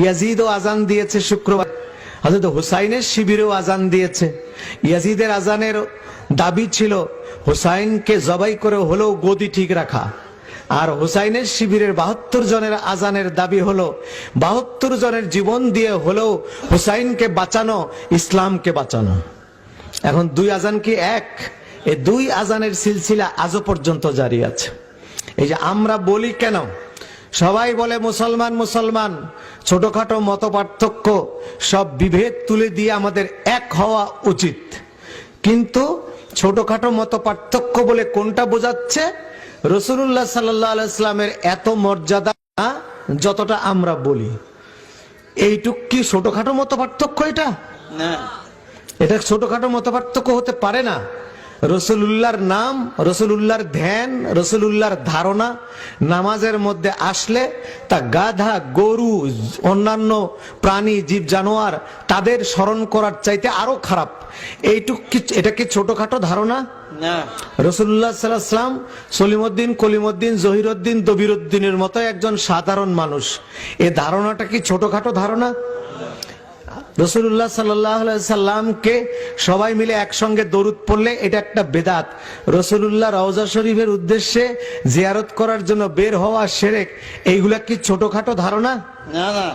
ইয়াজিদও আজান দিয়েছে শুক্রবার, হযরত হুসাইনের শিবিরেও আজান দিয়েছে। ইয়াজিদের আজানের দাবি ছিল হুসাইনকে জবাই করে হলেও গদি ঠিক রাখা, আর হুসাইনের শিবিরের 72 জনের আজানের দাবি হলো 72 জনের জীবন দিয়ে হলেও হুসাইনকে বাঁচানো, ইসলামকে বাঁচানো। এখন দুই আজান কি এক? এই দুই আজানের সিলসিলা আজও পর্যন্ত জারি আছে। এই যে আমরা বলি কেন, সবাই বলে মুসলমান মুসলমান, ছোটখাটো মত পার্থক্য সব বিভেদ তুলে দিয়ে আমাদের এক হওয়া উচিত। কিন্তু ছোটখাটো মত পার্থক্য বলে কোনটা বোঝাচ্ছে? রাসূলুল্লাহ সাল্লাল্লাহু আলাইহি ওয়াসাল্লামের এত মর্যাদা যতটা আমরা বলি, এইটুক কি ছোটখাটো মত পার্থক্য? এটা না, এটা ছোটখাটো মত পার্থক্য হতে পারে না। রাসূলুল্লাহর নাম, রাসূলুল্লাহর ধ্যান, রাসূলুল্লাহর ধারণা নামাজের মধ্যে আসলে তা গাধা, গরু, অন্যান্য প্রাণী, জীব জানোয়ার তাদের স্মরণ করার চাইতে আরো খারাপ। এইটুক কি, এটা কি ছোটখাটো ধারণা? না। রাসূলুল্লাহ সাল্লাল্লাহু আলাইহি ওয়াসাল্লাম সলিমউদ্দিন, কলিমউদ্দিন, জহিরউদ্দিন, দবিরউদ্দিনের মতো একজন সাধারণ মানুষ, এই ধারণাটা কি ছোটখাটো ধারণা? রাসূলুল্লাহ সাল্লাল্লাহু আলাইহি সাল্লামকে সবাই মিলে একসঙ্গে দরুদ পড়লে এটা একটা বেদাত। রাসূলুল্লাহ রওজা শরীফের উদ্দেশ্যে জিয়ারত করার জন্য বের হওয়া শিরক, এইগুলা কি ছোটখাটো ধারণা? না না।